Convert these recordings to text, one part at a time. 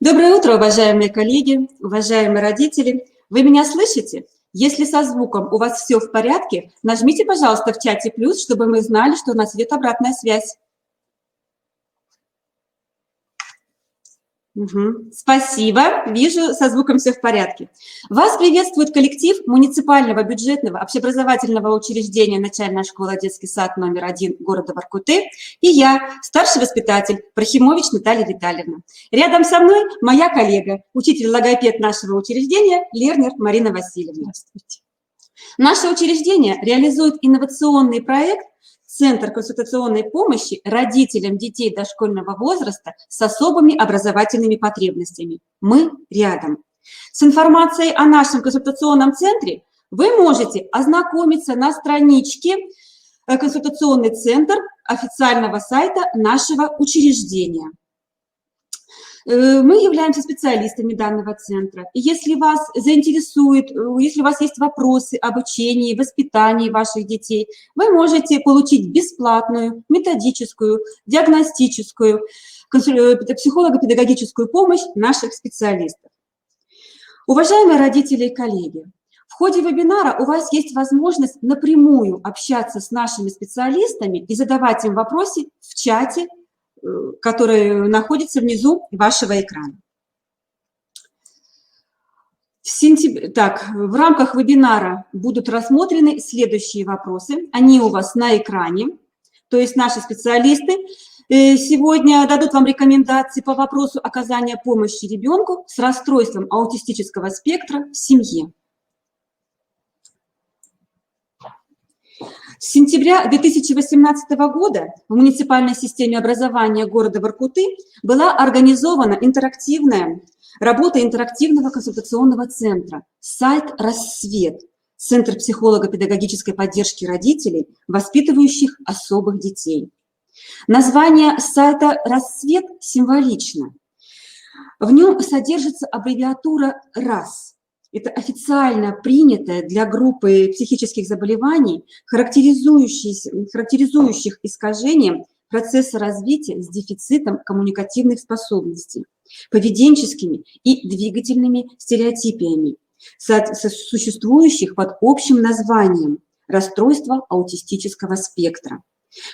Доброе утро, уважаемые коллеги, уважаемые родители. Вы меня слышите? Если со звуком у вас все в порядке, нажмите, пожалуйста, в чате плюс, чтобы мы знали, что у нас идет обратная связь. Спасибо, вижу, со звуком все в порядке. Вас приветствует коллектив муниципального бюджетного общеобразовательного учреждения «Начальная школа детский сад номер 1 города Воркуты» и я, старший воспитатель Прохимович Наталья Витальевна. Рядом со мной моя коллега, учитель-логопед нашего учреждения Лернер Марина Васильевна. Здравствуйте. Наше учреждение реализует инновационный проект «Центр консультационной помощи родителям детей дошкольного возраста с особыми образовательными потребностями. Мы рядом». С информацией о нашем консультационном центре вы можете ознакомиться на страничке «Консультационный центр» официального сайта нашего учреждения. Мы являемся специалистами данного центра. И если вас заинтересует, если у вас есть вопросы об обучении, воспитании ваших детей, вы можете получить бесплатную методическую, диагностическую, психолого-педагогическую помощь наших специалистов. Уважаемые родители и коллеги, в ходе вебинара у вас есть возможность напрямую общаться с нашими специалистами и задавать им вопросы в чате, который находится внизу вашего экрана. В рамках вебинара будут рассмотрены следующие вопросы. Они у вас на экране. То есть наши специалисты сегодня дадут вам рекомендации по вопросу оказания помощи ребенку с расстройством аутистического спектра в семье. С сентября 2018 года в муниципальной системе образования города Воркуты была организована интерактивная работа интерактивного консультационного центра «Сайт Рассвет», Центр психолого-педагогической поддержки родителей, воспитывающих особых детей. Название сайта «Рассвет» символично. В нем содержится аббревиатура «РАС». Это официально принятая для группы психических заболеваний, характеризующих искажением процесса развития с дефицитом коммуникативных способностей, поведенческими и двигательными стереотипиями, существующих под общим названием расстройство аутистического спектра.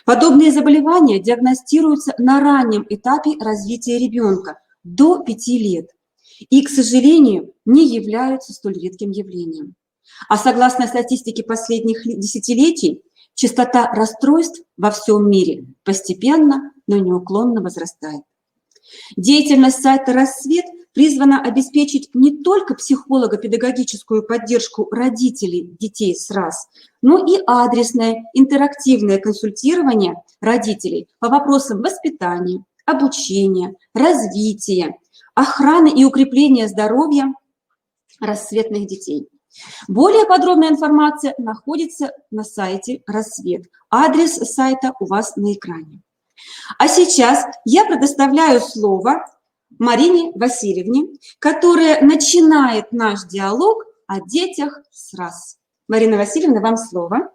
Подобные заболевания диагностируются на раннем этапе развития ребенка до 5 лет. И, к сожалению, не являются столь редким явлением. А согласно статистике последних десятилетий, частота расстройств во всем мире постепенно, но неуклонно возрастает. Деятельность сайта «Рассвет» призвана обеспечить не только психолого-педагогическую поддержку родителей детей с РАС, но и адресное интерактивное консультирование родителей по вопросам воспитания, обучения, развития, охраны и укрепления здоровья рассветных детей. Более подробная информация находится на сайте «Рассвет». Адрес сайта у вас на экране. А сейчас я предоставляю слово Марине Васильевне, которая начинает наш диалог о детях с РАС. Марина Васильевна, вам слово.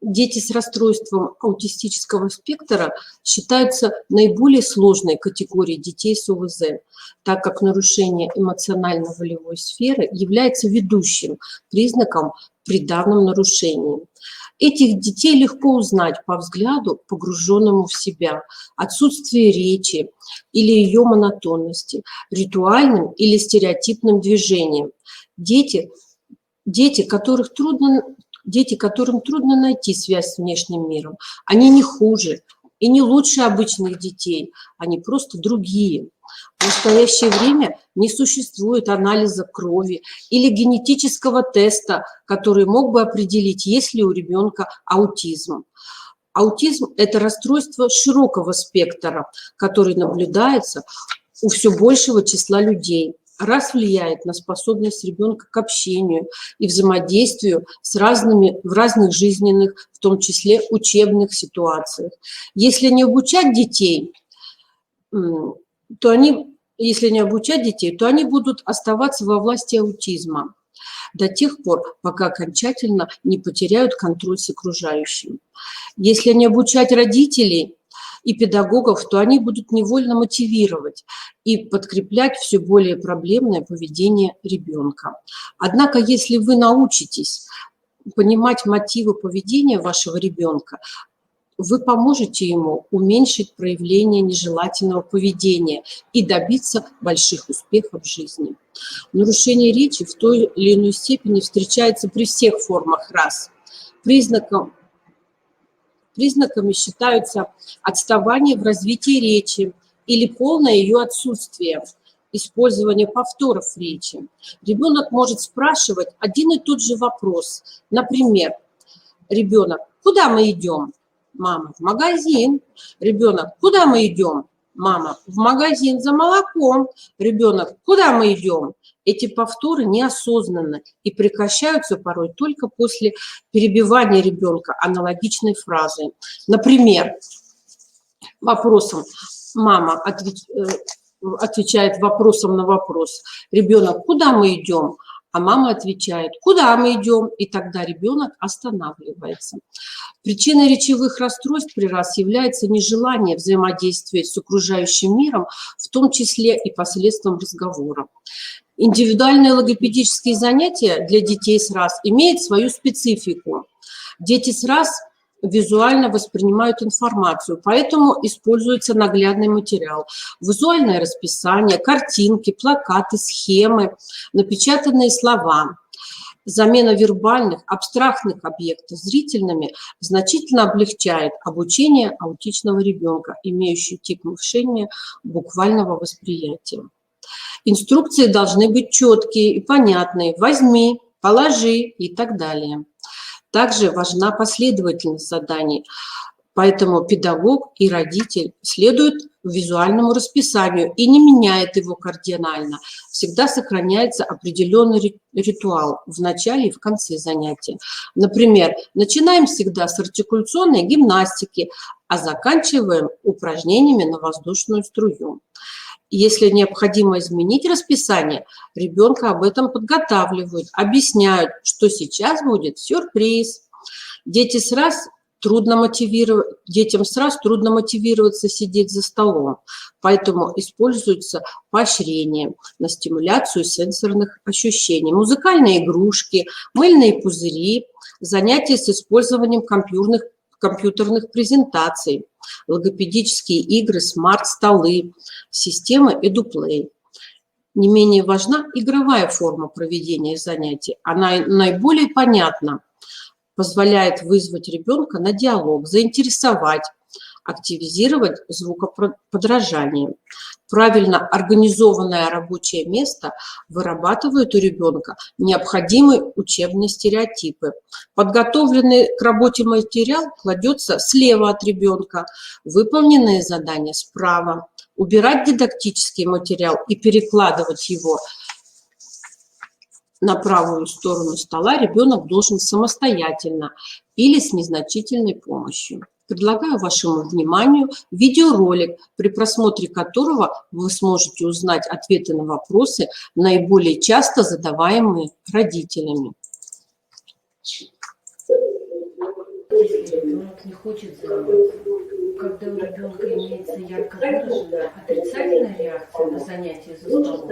Дети с расстройством аутистического спектра считаются наиболее сложной категорией детей с ОВЗ, так как нарушение эмоционально-волевой сферы является ведущим признаком при данном нарушении. Этих детей легко узнать по взгляду, погруженному в себя, отсутствие речи или ее монотонности, ритуальным или стереотипным движением. Дети, которым трудно найти связь с внешним миром, они не хуже и не лучше обычных детей, они просто другие. В настоящее время не существует анализа крови или генетического теста, который мог бы определить, есть ли у ребенка аутизм. Аутизм – это расстройство широкого спектра, который наблюдается у все большего числа людей. РАС влияет на способность ребенка к общению и взаимодействию в разных жизненных, в том числе учебных ситуациях. Если не обучать детей, то они будут оставаться во власти аутизма до тех пор, пока окончательно не потеряют контроль с окружающим. Если не обучать родителей, и педагогов, то они будут невольно мотивировать и подкреплять все более проблемное поведение ребенка. Однако, если вы научитесь понимать мотивы поведения вашего ребенка, вы поможете ему уменьшить проявление нежелательного поведения и добиться больших успехов в жизни. Нарушение речи в той или иной степени встречается при всех формах РАС. Признаками считаются отставание в развитии речи или полное ее отсутствие, использование повторов речи. Ребенок может спрашивать один и тот же вопрос. Например, ребенок: «Куда мы идем?» Мама: «В магазин». Ребенок: «Куда мы идем?» Мама: «В магазин за молоком». Ребенок: «Куда мы идем?» Эти повторы неосознанны и прекращаются порой только после перебивания ребенка аналогичной фразой. Например, вопросом мама отвечает вопросом на вопрос. Ребенок: «Куда мы идем?» А мама отвечает: «Куда мы идем?» И тогда ребенок останавливается. Причиной речевых расстройств при РАС является нежелание взаимодействия с окружающим миром, в том числе и посредством разговора. Индивидуальные логопедические занятия для детей с РАС имеют свою специфику. Дети с РАС визуально воспринимают информацию, поэтому используется наглядный материал, визуальное расписание, картинки, плакаты, схемы, напечатанные слова. Замена вербальных, абстрактных объектов зрительными значительно облегчает обучение аутичного ребенка, имеющего тип мышления буквального восприятия. Инструкции должны быть четкие и понятные: возьми, положи и так далее. Также важна последовательность заданий, поэтому педагог и родитель следуют визуальному расписанию и не меняет его кардинально. Всегда сохраняется определенный ритуал в начале и в конце занятия. Например, начинаем всегда с артикуляционной гимнастики, а заканчиваем упражнениями на воздушную струю. Если необходимо изменить расписание, ребенка об этом подготавливают, объясняют, что сейчас будет сюрприз. Детям с РАС трудно мотивироваться сидеть за столом, поэтому используется поощрение на стимуляцию сенсорных ощущений, музыкальные игрушки, мыльные пузыри, занятия с использованием компьютерных презентаций, логопедические игры, смарт-столы, система EduPlay. Не менее важна игровая форма проведения занятий. Она наиболее понятна, позволяет вызвать ребенка на диалог, заинтересовать, активизировать звукоподражание. Правильно организованное рабочее место вырабатывает у ребенка необходимые учебные стереотипы. Подготовленный к работе материал кладется слева от ребенка, выполненные задания справа. Убирать дидактический материал и перекладывать его на правую сторону стола ребенок должен самостоятельно или с незначительной помощью. Предлагаю вашему вниманию видеоролик, при просмотре которого вы сможете узнать ответы на вопросы, наиболее часто задаваемые родителями. Ребенок не хочет заниматься. Когда у ребенка имеется ярко выраженная отрицательная реакция на занятия за столом,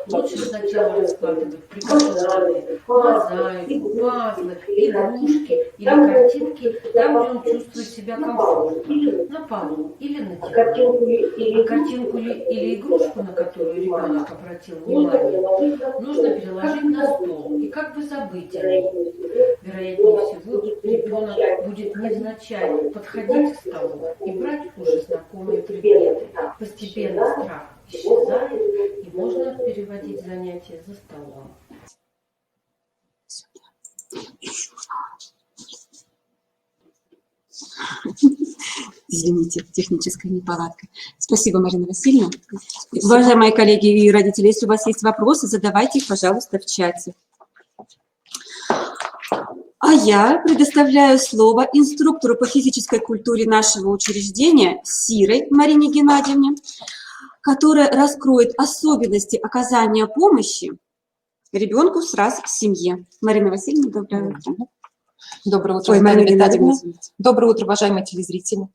лучше сначала раскладывать приготовленные мозаику, пазлы, игрушки или картинки там, где он чувствует себя комфортно, на полу или на диване. А картинку или игрушку, на которую ребенок обратил внимание, нужно переложить на стол и как бы забыть о ней. Вероятнее всего, ребенок будет невзначай подходить к столу и брать уже знакомые предметы. Постепенно страх исчезает, и можно переводить занятия за столом. Извините, техническая неполадка. Спасибо, Марина Васильевна. Уважаемые коллеги и родители, если у вас есть вопросы, задавайте их, пожалуйста, в чате. А я предоставляю слово инструктору по физической культуре нашего учреждения Сирой Марине Геннадьевне, которая раскроет особенности оказания помощи ребенку с РАС в семье. Марина Васильевна, доброе утро. Доброе утро, Ой, Марина Марина Витальевна. Геннадьевна. Доброе утро, уважаемые телезрители.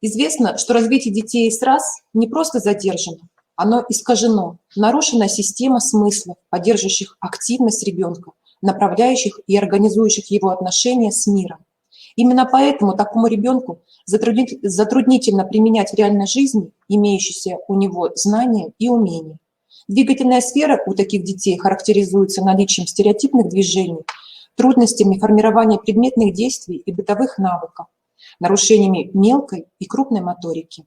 Известно, что развитие детей с РАС не просто задержано, оно искажено, нарушена система смыслов, поддерживающих активность ребенка, направляющих и организующих его отношения с миром. Именно поэтому такому ребенку затруднительно применять в реальной жизни имеющиеся у него знания и умения. Двигательная сфера у таких детей характеризуется наличием стереотипных движений, трудностями формирования предметных действий и бытовых навыков, нарушениями мелкой и крупной моторики.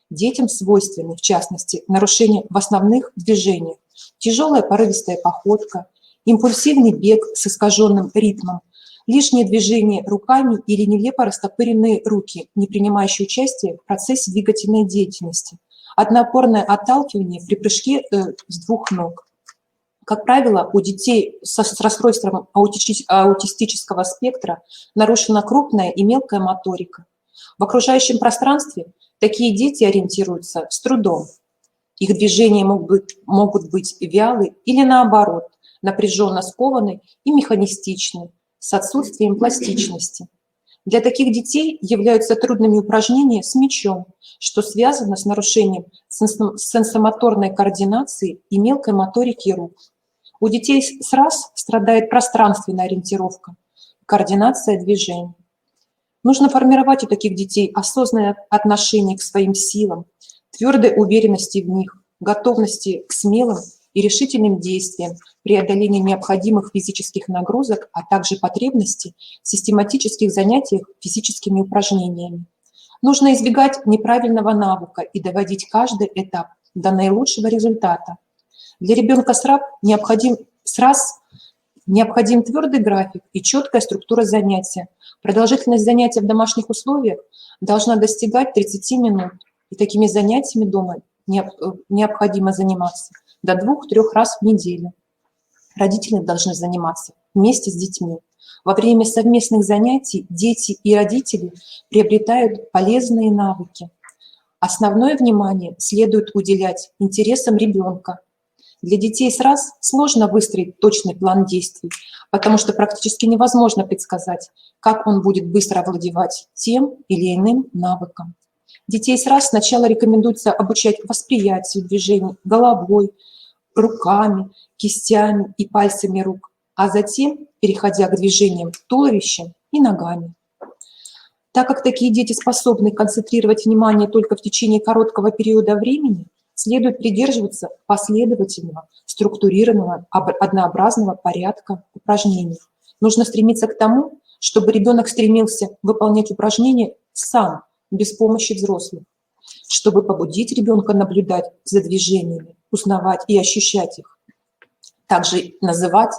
Детям свойственны, в частности, нарушения в основных движениях, тяжелая порывистая походка, импульсивный бег с искаженным ритмом, лишние движения руками или нелепо растопыренные руки, не принимающие участие в процессе двигательной деятельности, однопорное отталкивание при прыжке с двух ног. Как правило, у детей с расстройством аутистического спектра нарушена крупная и мелкая моторика. В окружающем пространстве такие дети ориентируются с трудом. Их движения могут быть вялы или, наоборот, напряженно скованы и механистичны, с отсутствием пластичности. Для таких детей являются трудными упражнения с мячом, что связано с нарушением сенсомоторной координации и мелкой моторики рук. У детей с РАС страдает пространственная ориентировка, координация движений. Нужно формировать у таких детей осознанное отношение к своим силам, твердой уверенности в них, готовности к смелым и решительным действиям, преодолению необходимых физических нагрузок, а также потребности в систематических занятиях физическими упражнениями. Нужно избегать неправильного навыка и доводить каждый этап до наилучшего результата. Для ребенка с РАС необходим твердый график и четкая структура занятия. Продолжительность занятия в домашних условиях должна достигать 30 минут. И такими занятиями дома необходимо заниматься до 2-3 раз в неделю. Родители должны заниматься вместе с детьми. Во время совместных занятий дети и родители приобретают полезные навыки. Основное внимание следует уделять интересам ребенка. Для детей с РАС сложно выстроить точный план действий, потому что практически невозможно предсказать, как он будет быстро овладевать тем или иным навыком. Детей с РАС сначала рекомендуется обучать восприятию движений головой, руками, кистями и пальцами рук, а затем переходя к движениям туловищем и ногами. Так как такие дети способны концентрировать внимание только в течение короткого периода времени, следует придерживаться последовательного, структурированного, однообразного порядка упражнений. Нужно стремиться к тому, чтобы ребенок стремился выполнять упражнения сам, без помощи взрослых, чтобы побудить ребенка наблюдать за движениями, узнавать и ощущать их. Также называть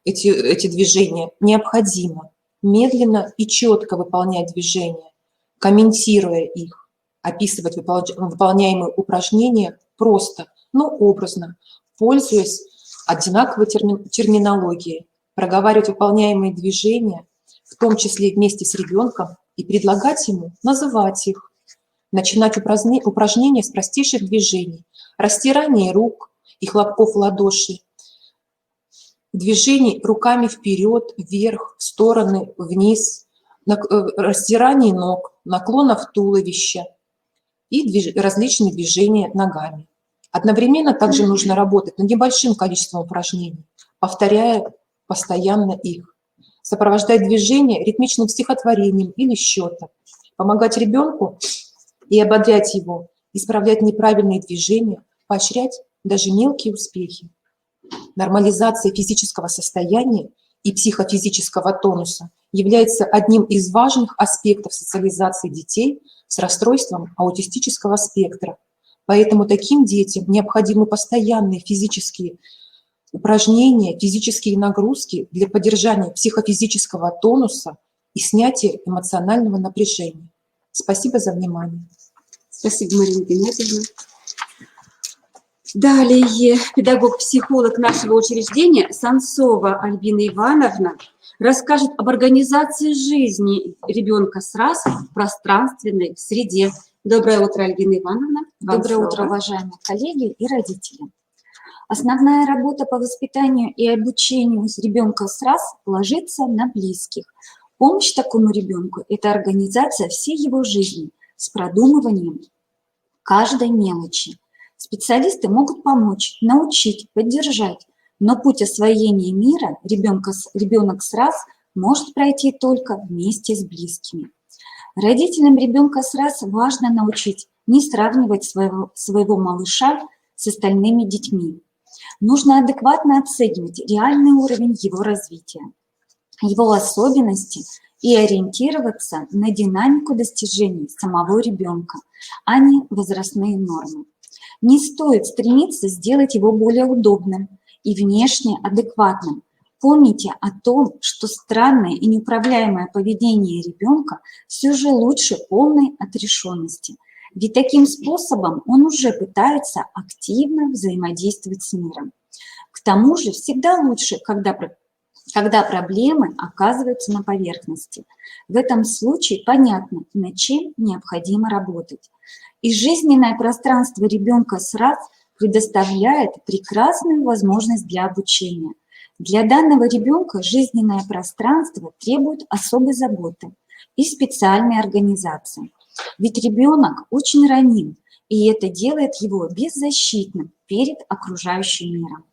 эти движения необходимо, медленно и четко выполнять движения, комментируя их, описывать выполняемые упражнения просто, но образно, пользуясь одинаковой терминологией, проговаривать выполняемые движения, в том числе вместе с ребенком, и предлагать ему называть их. Начинать упражнения с простейших движений, растирания рук и хлопков в ладоши, движений руками вперед, вверх, в стороны, вниз, растираний ног, наклонов туловища и различные движения ногами. Одновременно также нужно работать над небольшим количеством упражнений, повторяя постоянно их. Сопровождать движение ритмичным стихотворением или счетом, помогать ребенку и ободрять его, исправлять неправильные движения, поощрять даже мелкие успехи. Нормализация физического состояния и психофизического тонуса является одним из важных аспектов социализации детей с расстройством аутистического спектра. Поэтому таким детям необходимы постоянные физические упражнения, физические нагрузки для поддержания психофизического тонуса и снятия эмоционального напряжения. Спасибо за внимание. Спасибо, Марина Геннадьевна. Далее педагог-психолог нашего учреждения Санцова Альбина Ивановна расскажет об организации жизни ребенка с РАС в пространственной среде. Доброе утро, Альбина Ивановна. Доброе утро, уважаемые коллеги и родители. Основная работа по воспитанию и обучению ребенка с РАС ложится на близких. Помощь такому ребенку – это организация всей его жизни, с продумыванием каждой мелочи. Специалисты могут помочь, научить, поддержать, но путь освоения мира ребенок с раз может пройти только вместе с близкими. Родителям ребенка с раз важно научить не сравнивать своего малыша с остальными детьми. Нужно адекватно оценивать реальный уровень его развития, его особенности и ориентироваться на динамику достижений самого ребенка, а не возрастные нормы. Не стоит стремиться сделать его более удобным и внешне адекватным. Помните о том, что странное и неуправляемое поведение ребенка все же лучше полной отрешенности, ведь таким способом он уже пытается активно взаимодействовать с миром. К тому же всегда лучше, когда проблемы оказываются на поверхности. В этом случае понятно, над чем необходимо работать. И жизненное пространство ребенка с раз предоставляет прекрасную возможность для обучения. Для данного ребенка жизненное пространство требует особой заботы и специальной организации. Ведь ребенок очень раним, и это делает его беззащитным перед окружающим миром.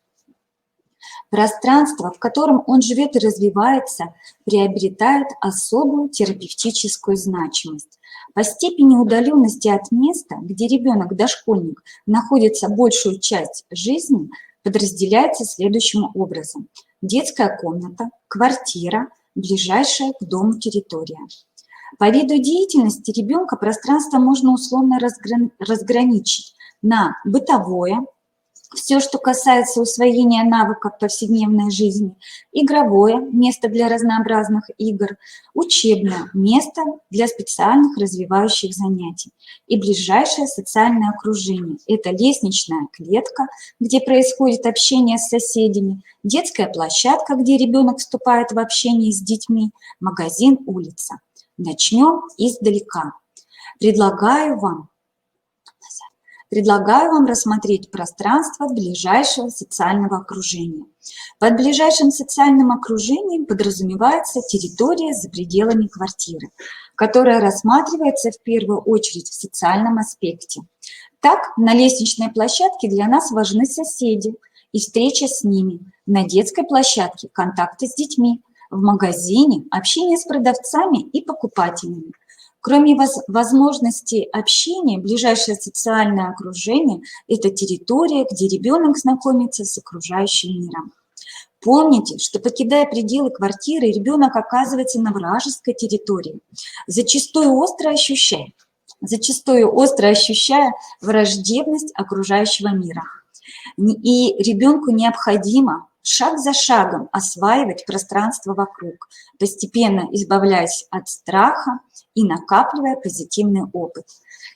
Пространство, в котором он живет и развивается, приобретает особую терапевтическую значимость. По степени удаленности от места, где ребенок-дошкольник находится большую часть жизни, подразделяется следующим образом. Детская комната, квартира, ближайшая к дому территория. По виду деятельности ребенка пространство можно условно разграничить на бытовое, все, что касается усвоения навыков повседневной жизни, игровое, место для разнообразных игр, учебное, место для специальных развивающих занятий и ближайшее социальное окружение. Это лестничная клетка, где происходит общение с соседями, детская площадка, где ребенок вступает в общение с детьми, магазин, улица. Начнем издалека. Предлагаю вам рассмотреть пространство ближайшего социального окружения. Под ближайшим социальным окружением подразумевается территория за пределами квартиры, которая рассматривается в первую очередь в социальном аспекте. Так, на лестничной площадке для нас важны соседи и встреча с ними, на детской площадке контакты с детьми, в магазине общение с продавцами и покупателями. Кроме возможности общения, ближайшее социальное окружение – это территория, где ребенок знакомится с окружающим миром. Помните, что, покидая пределы квартиры, ребенок оказывается на вражеской территории, зачастую остро ощущая враждебность окружающего мира. И ребенку необходимо шаг за шагом осваивать пространство вокруг, постепенно избавляясь от страха и накапливая позитивный опыт.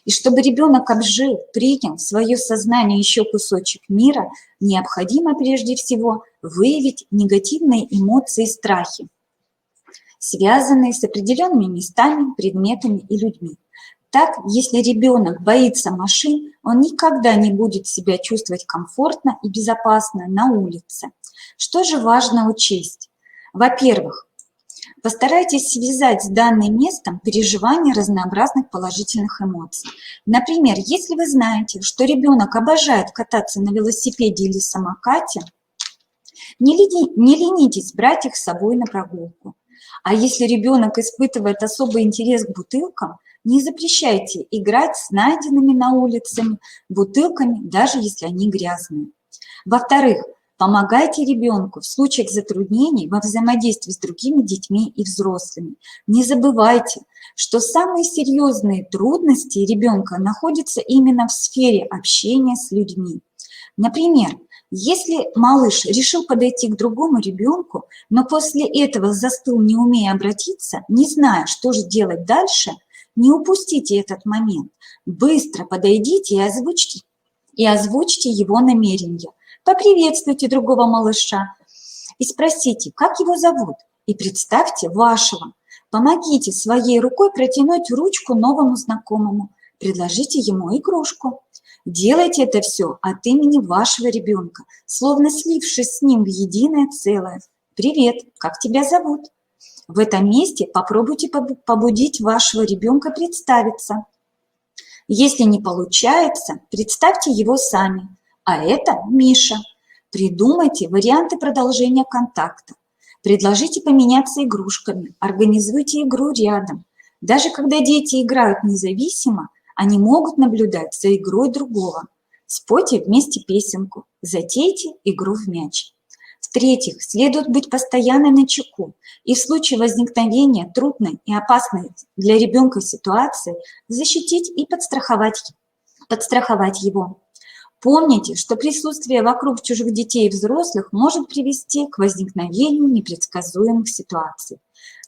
И чтобы ребенок обжил, принял в свое сознание еще кусочек мира, необходимо прежде всего выявить негативные эмоции и страхи, связанные с определенными местами, предметами и людьми. Так, если ребенок боится машин, он никогда не будет себя чувствовать комфортно и безопасно на улице. Что же важно учесть? Во-первых, постарайтесь связать с данным местом переживания разнообразных положительных эмоций. Например, если вы знаете, что ребенок обожает кататься на велосипеде или самокате, не ленитесь брать их с собой на прогулку. А если ребенок испытывает особый интерес к бутылкам, не запрещайте играть с найденными на улице бутылками, даже если они грязные. Во-вторых, помогайте ребенку в случаях затруднений во взаимодействии с другими детьми и взрослыми. Не забывайте, что самые серьезные трудности ребенка находятся именно в сфере общения с людьми. Например, если малыш решил подойти к другому ребенку, но после этого застыл, не умея обратиться, не зная, что же делать дальше, не упустите этот момент. Быстро подойдите и озвучьте его намерение. Поприветствуйте другого малыша и спросите, как его зовут, и представьте вашего. Помогите своей рукой протянуть ручку новому знакомому, предложите ему игрушку. Делайте это все от имени вашего ребенка, словно слившись с ним в единое целое. «Привет, как тебя зовут?» В этом месте попробуйте побудить вашего ребенка представиться. Если не получается, представьте его сами. А это Миша. Придумайте варианты продолжения контакта. Предложите поменяться игрушками, организуйте игру рядом. Даже когда дети играют независимо, они могут наблюдать за игрой другого. Спойте вместе песенку, затейте игру в мяч. В-третьих, следует быть постоянно начеку и в случае возникновения трудной и опасной для ребенка ситуации защитить и подстраховать его. Помните, что присутствие вокруг чужих детей и взрослых может привести к возникновению непредсказуемых ситуаций.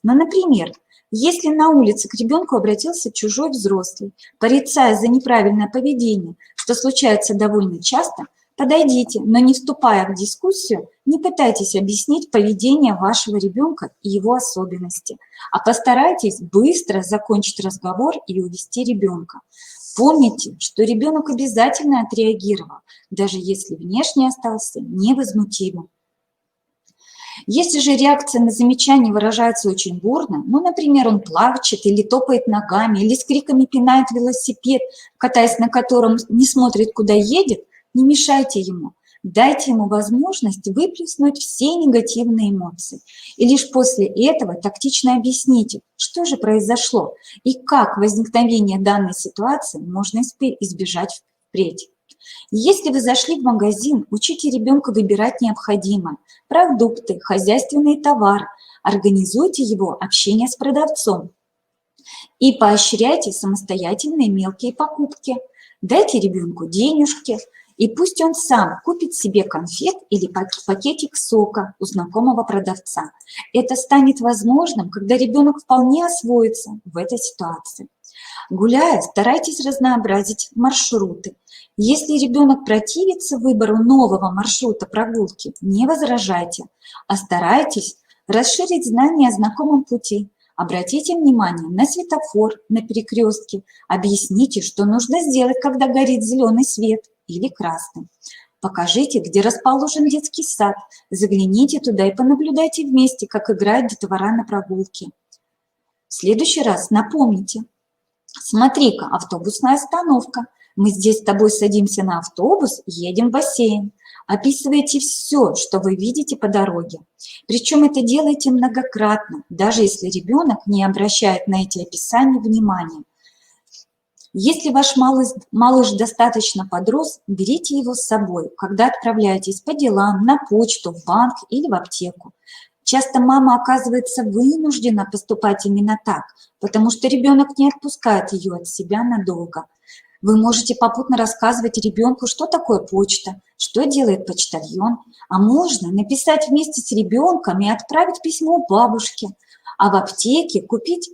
Но, например, если на улице к ребенку обратился чужой взрослый, порицая за неправильное поведение, что случается довольно часто, подойдите, но не вступая в дискуссию, не пытайтесь объяснить поведение вашего ребенка и его особенности, а постарайтесь быстро закончить разговор и увести ребенка. Помните, что ребенок обязательно отреагировал, даже если внешне остался невозмутимым. Если же реакция на замечание выражается очень бурно, например, он плачет или топает ногами, или с криками пинает велосипед, катаясь на котором не смотрит, куда едет, не мешайте ему. Дайте ему возможность выплеснуть все негативные эмоции. И лишь после этого тактично объясните, что же произошло и как возникновение данной ситуации можно избежать впредь. Если вы зашли в магазин, учите ребенка выбирать необходимое – продукты, хозяйственные товары, организуйте его общение с продавцом и поощряйте самостоятельные мелкие покупки. Дайте ребенку денежки, и пусть он сам купит себе конфет или пакетик сока у знакомого продавца. Это станет возможным, когда ребенок вполне освоится в этой ситуации. Гуляя, старайтесь разнообразить маршруты. Если ребенок противится выбору нового маршрута прогулки, не возражайте, а старайтесь расширить знания о знакомом пути. Обратите внимание на светофор, на перекрестке, объясните, что нужно сделать, когда горит зеленый свет или красный. Покажите, где расположен детский сад, загляните туда и понаблюдайте вместе, как играют детвора на прогулке. В следующий раз напомните: смотри-ка, автобусная остановка. Мы здесь с тобой садимся на автобус, едем в бассейн. Описывайте все, что вы видите по дороге. Причем это делайте многократно, даже если ребенок не обращает на эти описания внимания. Если ваш малыш достаточно подрос, берите его с собой, когда отправляетесь по делам, на почту, в банк или в аптеку. Часто мама оказывается вынуждена поступать именно так, потому что ребенок не отпускает ее от себя надолго. Вы можете попутно рассказывать ребенку, что такое почта, что делает почтальон, а можно написать вместе с ребенком и отправить письмо бабушке, а в аптеке купить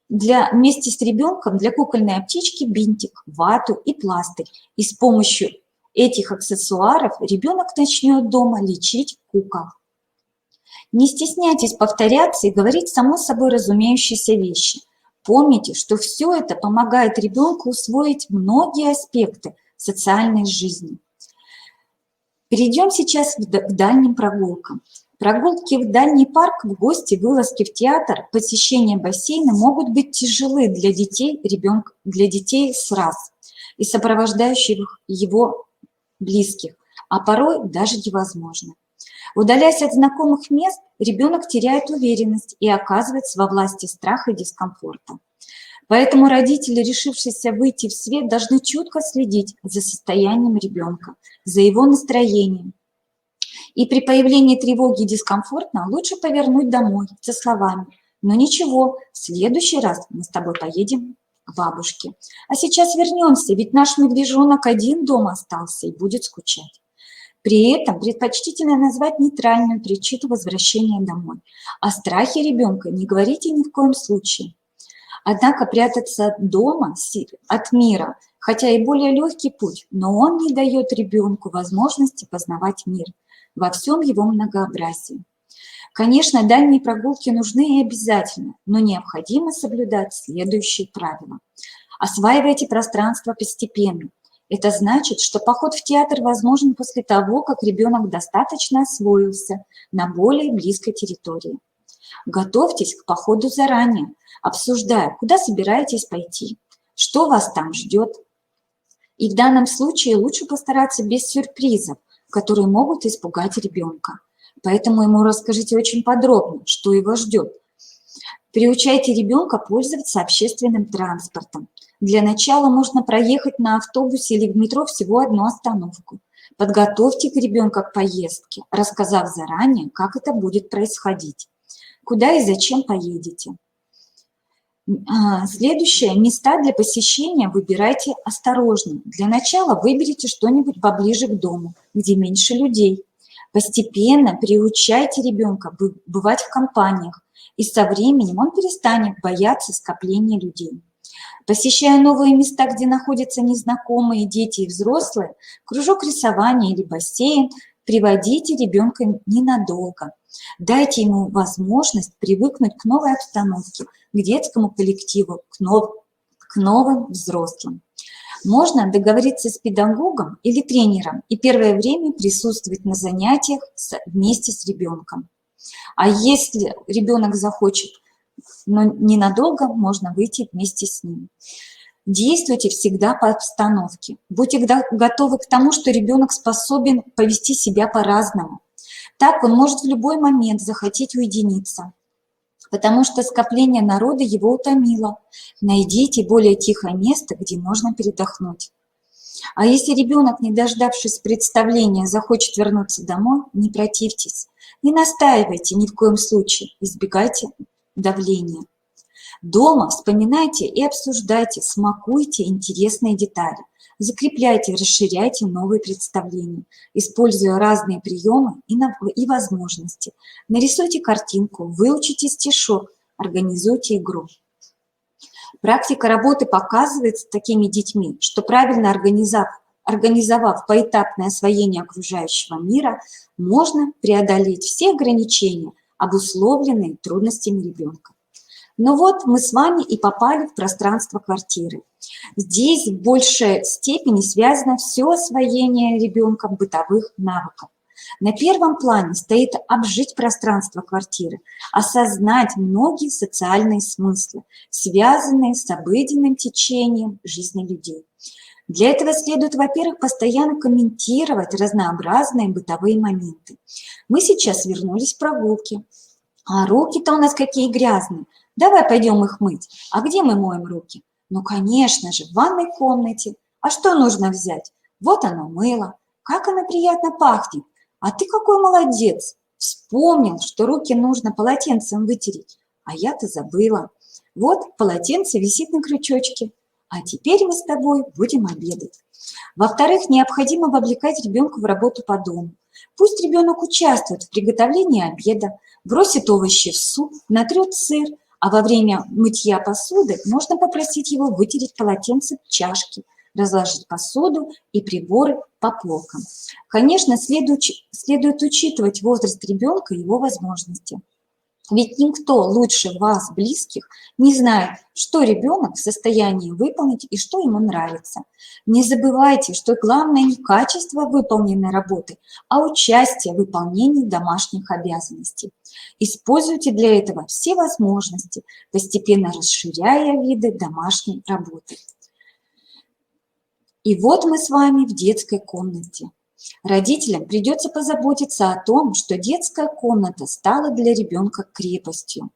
вместе с ребенком для кукольной аптечки бинтик, вату и пластырь. И с помощью этих аксессуаров ребенок начнет дома лечить кукол. Не стесняйтесь повторяться и говорить само собой разумеющиеся вещи. Помните, что все это помогает ребенку усвоить многие аспекты социальной жизни. Перейдем сейчас к дальним прогулкам. Прогулки в дальний парк, в гости, вылазки в театр, посещение бассейна могут быть тяжелы для детей сраз и сопровождающих его близких, а порой даже невозможно. Удаляясь от знакомых мест, ребенок теряет уверенность и оказывается во власти страха и дискомфорта. Поэтому родители, решившиеся выйти в свет, должны чутко следить за состоянием ребенка, за его настроением. И при появлении тревоги и дискомфорта лучше повернуть домой со словами: «Ну ничего, в следующий раз мы с тобой поедем к бабушке. А сейчас вернемся, ведь наш медвежонок один дома остался и будет скучать». При этом предпочтительно назвать нейтральную причину возвращения домой. О страхе ребенка не говорите ни в коем случае. Однако прятаться дома от мира, хотя и более легкий путь, но он не дает ребенку возможности познавать мир во всем его многообразии. Конечно, дальние прогулки нужны и обязательно, но необходимо соблюдать следующие правила. Осваивайте пространство постепенно. Это значит, что поход в театр возможен после того, как ребенок достаточно освоился на более близкой территории. Готовьтесь к походу заранее, обсуждая, куда собираетесь пойти, что вас там ждет. И в данном случае лучше постараться без сюрпризов, которые могут испугать ребенка. Поэтому ему расскажите очень подробно, что его ждет. Приучайте ребенка пользоваться общественным транспортом. Для начала можно проехать на автобусе или в метро всего одну остановку. Подготовьте ребенка к поездке, рассказав заранее, как это будет происходить, куда и зачем поедете. Следующее. Места для посещения выбирайте осторожно. Для начала выберите что-нибудь поближе к дому, где меньше людей. Постепенно приучайте ребенка бывать в компаниях, и со временем он перестанет бояться скопления людей. Посещая новые места, где находятся незнакомые дети и взрослые, кружок рисования или бассейн, приводите ребенка ненадолго. Дайте ему возможность привыкнуть к новой обстановке, к детскому коллективу, к новым взрослым. Можно договориться с педагогом или тренером и первое время присутствовать на занятиях вместе с ребенком. А если ребенок захочет, но ненадолго, можно выйти вместе с ним. Действуйте всегда по обстановке. Будьте готовы к тому, что ребенок способен повести себя по-разному. Так он может в любой момент захотеть уединиться, потому что скопление народа его утомило. Найдите более тихое место, где можно передохнуть. А если ребенок, не дождавшись представления, захочет вернуться домой, не противьтесь, не настаивайте ни в коем случае, избегайте давления. Дома вспоминайте и обсуждайте, смакуйте интересные детали, закрепляйте, расширяйте новые представления, используя разные приемы и возможности. Нарисуйте картинку, выучите стишок, организуйте игру. Практика работы показывает с такими детьми, что правильно организовав поэтапное освоение окружающего мира, можно преодолеть все ограничения, обусловленные трудностями ребенка. Ну вот мы с вами и попали в пространство квартиры. Здесь в большей степени связано все освоение ребенком бытовых навыков. На первом плане стоит обжить пространство квартиры, осознать многие социальные смыслы, связанные с обыденным течением жизни людей. Для этого следует, во-первых, постоянно комментировать разнообразные бытовые моменты. Мы сейчас вернулись с прогулки, а руки-то у нас какие грязные. Давай пойдем их мыть. А где мы моем руки? Ну, конечно же, в ванной комнате. А что нужно взять? Вот оно мыло. Как оно приятно пахнет. А ты какой молодец. Вспомнил, что руки нужно полотенцем вытереть. А я-то забыла. Вот полотенце висит на крючочке. А теперь мы с тобой будем обедать. Во-вторых, необходимо вовлекать ребенка в работу по дому. Пусть ребенок участвует в приготовлении обеда, бросит овощи в суп, натрет сыр, а во время мытья посуды можно попросить его вытереть полотенце в чашке, разложить посуду и приборы по полкам. Конечно, следует учитывать возраст ребенка и его возможности. Ведь никто лучше вас, близких, не знает, что ребенок в состоянии выполнить и что ему нравится. Не забывайте, что главное не качество выполненной работы, а участие в выполнении домашних обязанностей. Используйте для этого все возможности, постепенно расширяя виды домашней работы. И вот мы с вами в детской комнате. Родителям придется позаботиться о том, что детская комната стала для ребенка крепостью,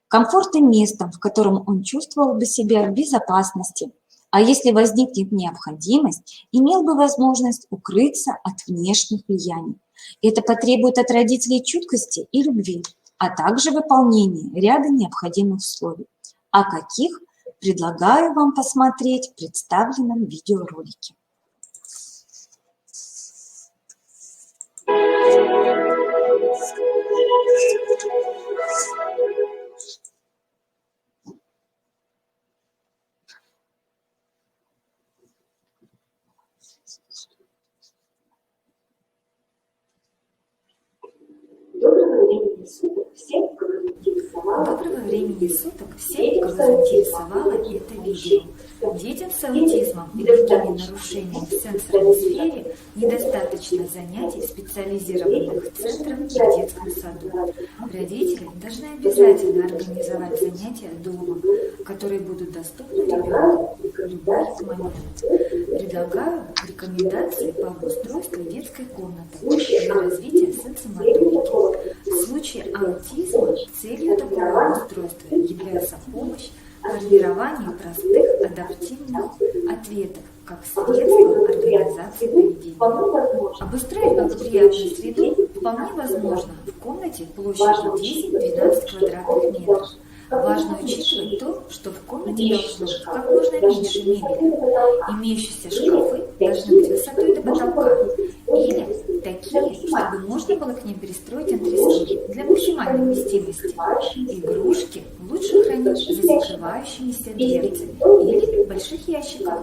комфортным местом, в котором он чувствовал бы себя в безопасности, а если возникнет необходимость, имел бы возможность укрыться от внешних влияний. Это потребует от родителей чуткости и любви, а также выполнения ряда необходимых условий. А каких, предлагаю вам посмотреть в представленном видеоролике. Доброго времени суток всем, кто интересуется Доброго времени суток всем, кого заинтересовало это видео. Детям с аутизмом и другими нарушениями в сенсорной сфере недостаточно занятий в специализированных центрах и в детском саду. Родители должны обязательно организовать занятия дома, которые будут доступны ребенку в любой момент. Предлагаю рекомендации по обустройству детской комнаты для развития сенсомоторики. В случае аутизма целью такого обустройства является помощь в формировании простых адаптивных ответов как средство организации поведения. Обустроить благоприятную среду вполне возможно в комнате площадью 10-12 квадратных метров. Важно учитывать то, что в комнате должно быть как можно меньше мебели. Имеющиеся шкафы должны быть высотой до потолка или такие, чтобы можно было к ним перестроить антресоли для максимальной вместимости. Игрушки лучше хранить за закрывающимися дверцами или в больших ящиках.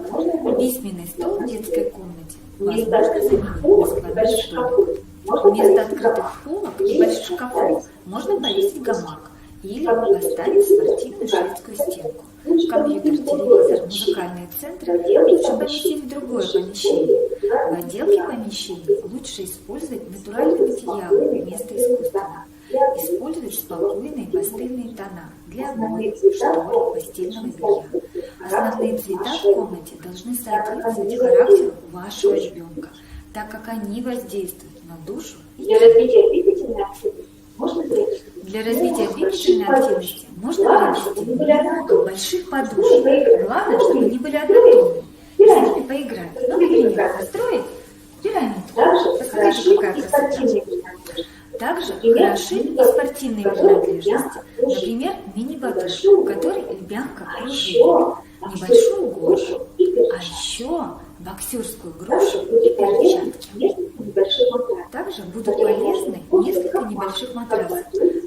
Письменный стол в детской комнате возможно заменить на складной стол. Вместо открытых полок и больших шкафов можно повесить гамак или поставить спортивную шведскую стенку. Компьютер, телевизор, музыкальные центры лучше поместить в другое помещение. В отделке помещений лучше использовать натуральные материалы вместо искусственных. Использовать спокойные пастельные тона для обоев, штор, постельного белья. Основные цвета в комнате должны соответствовать характеру вашего ребенка, так как они воздействуют на душу и тело. Для развития двигательной активности можно приобрести много больших подушек. Главное, чтобы они были однотонные. С ними поиграть. Ну, например, построить пирамидку. Посмотрите, какая красота. Также хороши и спортивные принадлежности. Например, мини-батут, который мягко кружит, небольшую горшу, а еще боксерскую грушу и перчатки. Также будут полезны несколько небольших матрасов,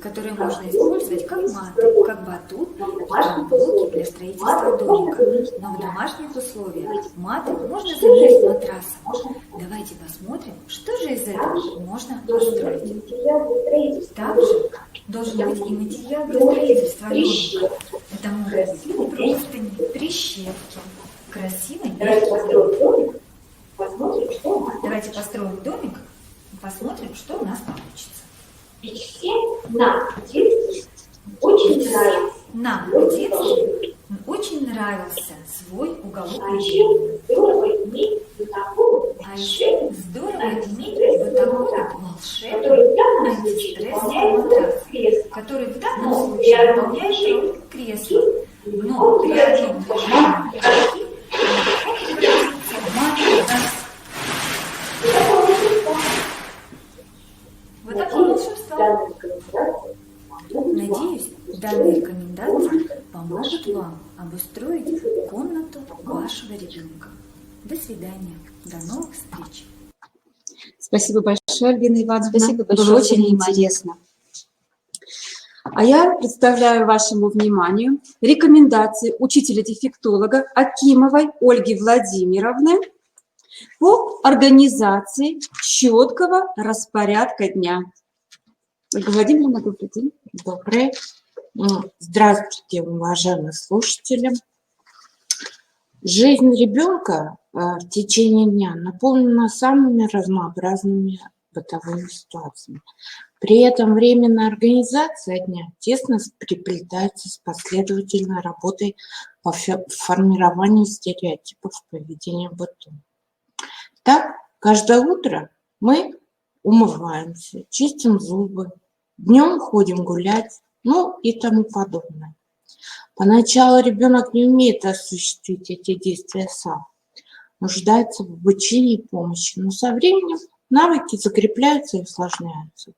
которые можно использовать как маты, как батут и как блоки для строительства домика. Но в домашних условиях маты можно заменить матрасом. Давайте посмотрим, что же из этого можно построить. Также должен быть и материал для строительства домика. Это могут быть простыни, прищепки, красивый мягкий домик. Давайте построим домик и посмотрим, что у нас получится. Ведь всем нам в детстве очень нравится. Нам в детстве очень нравился свой уголок А любви. еще здорово иметь бытового, А еще здорово иметь бытовой волшебный который в данном случае антистрессовый выполняет матрас, роль кресла. который в данном Но случае при одном выполняет роль кресла. Но при одном движении руки он превратится в матрас. Вот такое волшебство. Надеюсь, данные рекомендации помогут вам обустроить комнату вашего ребенка. До свидания. До новых встреч. Спасибо большое, Альбина Ивановна. Спасибо большое Было за очень внимание. интересно. А я представляю вашему вниманию рекомендации учителя-дефектолога Акимовой Ольги Владимировны по организации четкого распорядка дня. Ольга Владимировна, добрый день. Добрый. Здравствуйте, уважаемые слушатели. Жизнь ребенка в течение дня наполнена самыми разнообразными бытовыми ситуациями. При этом временная организация дня тесно переплетается с последовательной работой по формированию стереотипов поведения в быту. Так, каждое утро мы умываемся, чистим зубы, днем ходим гулять, ну и тому подобное. Поначалу ребенок не умеет осуществить эти действия сам, нуждается в обучении и помощи, но со временем навыки закрепляются и усложняются.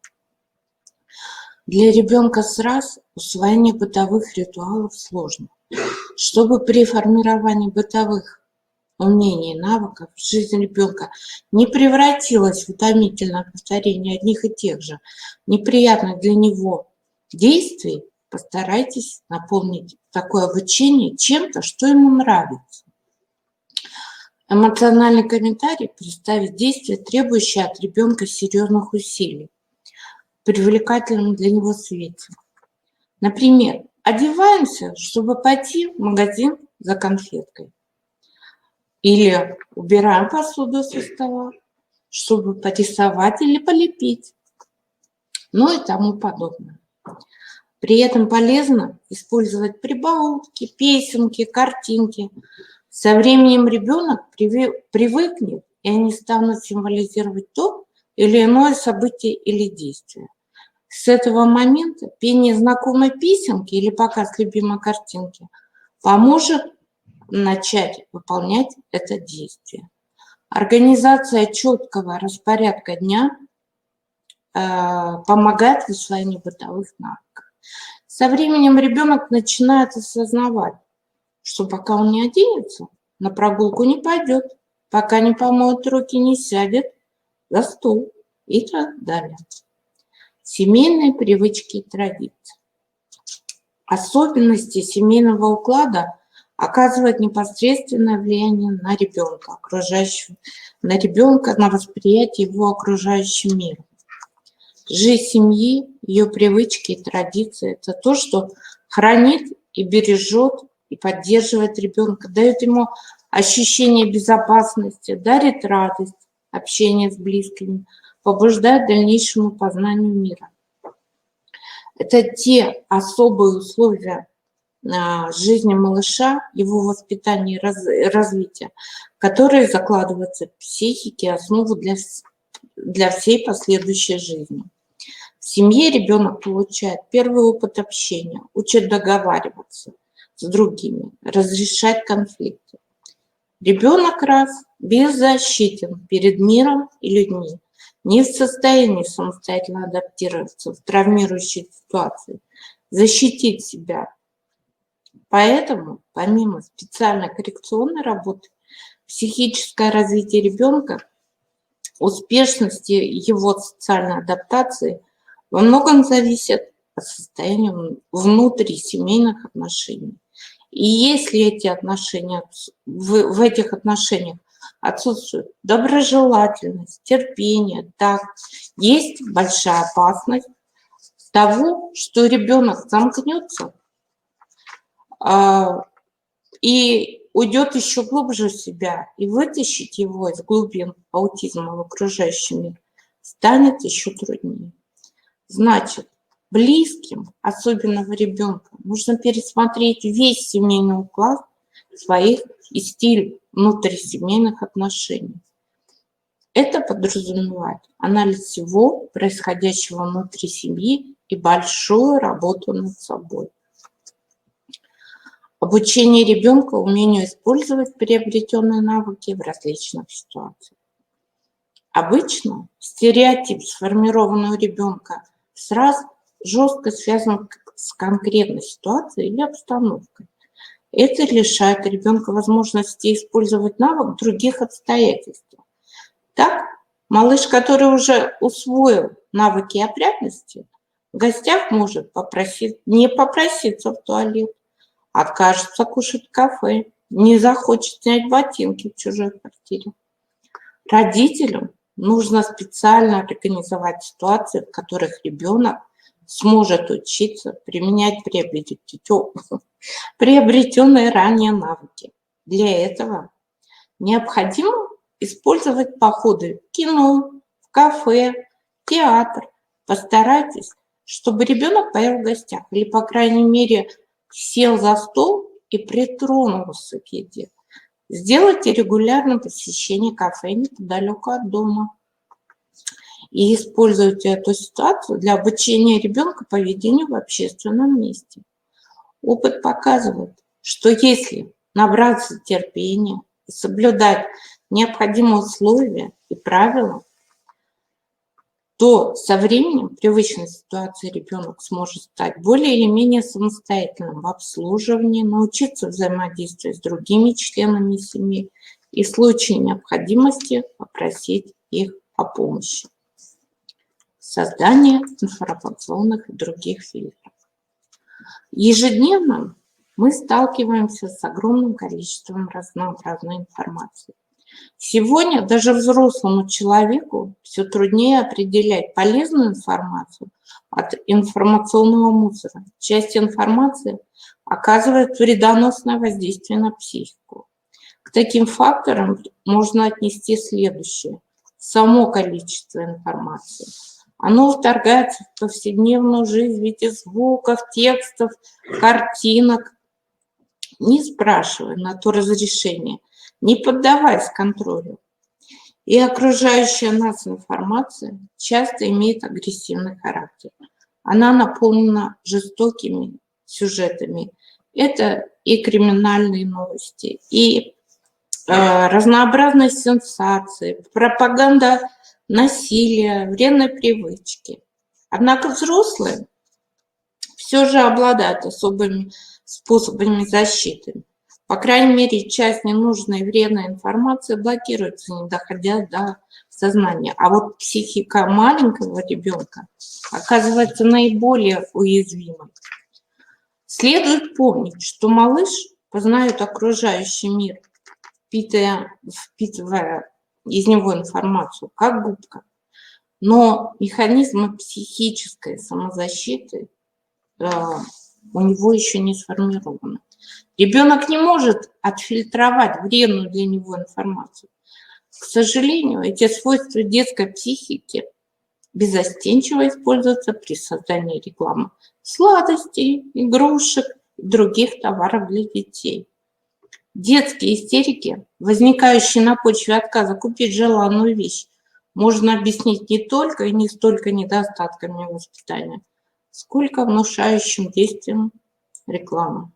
Для ребенка сразу усвоение бытовых ритуалов сложно. Чтобы при формировании бытовых умений и навыков жизнь ребенка не превратилась в утомительное повторение одних и тех же неприятных для него действий, постарайтесь наполнить такое обучение чем-то, что ему нравится. Эмоциональный комментарий представит действие, требующее от ребенка серьезных усилий в привлекательном для него свете. Например, одеваемся, чтобы пойти в магазин за конфеткой. Или убираем посуду со стола, чтобы порисовать или полепить. Ну и тому подобное. При этом полезно использовать прибаутки, песенки, картинки. Со временем ребенок привыкнет, и они станут символизировать то или иное событие или действие. С этого момента пение знакомой песенки или показ любимой картинки поможет начать выполнять это действие. Организация четкого распорядка дня помогает в усвоении бытовых навыков. Со временем ребенок начинает осознавать, что пока он не оденется, на прогулку не пойдет, пока не помоет руки, не сядет за стол и так далее. Семейные привычки и традиции. Особенности семейного уклада оказывают непосредственное влияние на ребенка, на восприятие его окружающим миром. Жизнь семьи, ее привычки и традиции – это то, что хранит и бережет, и поддерживает ребенка, дает ему ощущение безопасности, дарит радость, общение с близкими, побуждает к дальнейшему познанию мира. Это те особые условия жизни малыша, его воспитания и развития, которые закладываются в психике, основу для всей последующей жизни. В семье ребенок получает первый опыт общения, учит договариваться с другими, разрешать конфликты. Ребенок беззащитен перед миром и людьми, не в состоянии самостоятельно адаптироваться в травмирующей ситуации, защитить себя. Поэтому, помимо специальной коррекционной работы, психическое развитие ребенка, успешности его социальной адаптации во многом зависит от состояния внутрисемейных отношений. И если эти отношения, в этих отношениях отсутствует доброжелательность, терпение, такт, есть большая опасность того, что ребенок замкнется и уйдет еще глубже в себя, и вытащить его из глубин аутизма в окружающий мир станет еще труднее. Значит, близким, особенно ребенка, нужно пересмотреть весь семейный уклад своих и стиль внутрисемейных отношений. Это подразумевает анализ всего происходящего внутри семьи и большую работу над собой. Обучение ребенка умению использовать приобретенные навыки в различных ситуациях. Обычно стереотип, сформированный у ребенка сразу, жестко связан с конкретной ситуацией или обстановкой. Это лишает ребенка возможности использовать навык в других обстоятельствах. Так, малыш, который уже усвоил навыки опрятности, в гостях может не попроситься в туалет, откажется кушать в кафе, не захочет снять ботинки в чужой квартире. Родителям нужно специально организовать ситуации, в которых ребенок сможет учиться применять приобретенные ранее навыки. Для этого необходимо использовать походы в кино, в кафе, в театр. Постарайтесь, чтобы ребенок поел в гостях или, по крайней мере, сел за стол и притронулся к еде. Сделайте регулярное посещение кафе неподалеку от дома. И используйте эту ситуацию для обучения ребенка поведению в общественном месте. Опыт показывает, что если набраться терпения и соблюдать необходимые условия и правила, то со временем в привычной ситуации ребенок сможет стать более или менее самостоятельным в обслуживании, научиться взаимодействовать с другими членами семьи и в случае необходимости попросить их о помощи. Создание информационных и других фильтров. Ежедневно мы сталкиваемся с огромным количеством разнообразной информации. Сегодня даже взрослому человеку все труднее определять полезную информацию от информационного мусора. Часть информации оказывает вредоносное воздействие на психику. К таким факторам можно отнести следующее. Само количество информации. Оно вторгается в повседневную жизнь в виде звуков, текстов, картинок. Не спрашивая на то разрешение, не поддаваясь контролю. И окружающая нас информация часто имеет агрессивный характер. Она наполнена жестокими сюжетами. Это и криминальные новости, и разнообразные сенсации, пропаганда насилия, вредной привычки. Однако взрослые все же обладают особыми способами защиты. По крайней мере, часть ненужной и вредной информации блокируется, не доходя до сознания. А вот психика маленького ребенка оказывается наиболее уязвимой. Следует помнить, что малыш познает окружающий мир, впитывая из него информацию, как губка. Но механизмы психической самозащиты у него еще не сформированы. Ребенок не может отфильтровать вредную для него информацию. К сожалению, эти свойства детской психики беззастенчиво используются при создании рекламы сладостей, игрушек и других товаров для детей. Детские истерики, возникающие на почве отказа купить желанную вещь, можно объяснить не только и не столько недостатками воспитания, сколько внушающим действием рекламы.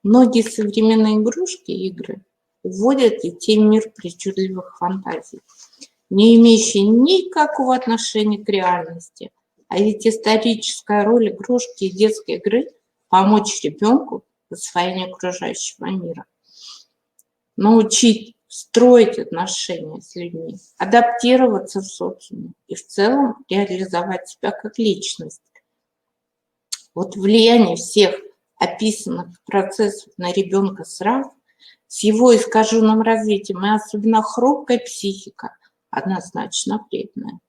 Многие современные игрушки и игры вводят детей в мир причудливых фантазий, не имеющие никакого отношения к реальности. А ведь историческая роль игрушки и детской игры – помочь ребенку в освоении окружающего мира, научить строить отношения с людьми, адаптироваться в социуме и в целом реализовать себя как личность. Вот влияние всех описанных процессов на ребенка сразу, с его искаженным развитием и особенно хрупкая психика, однозначно вредная.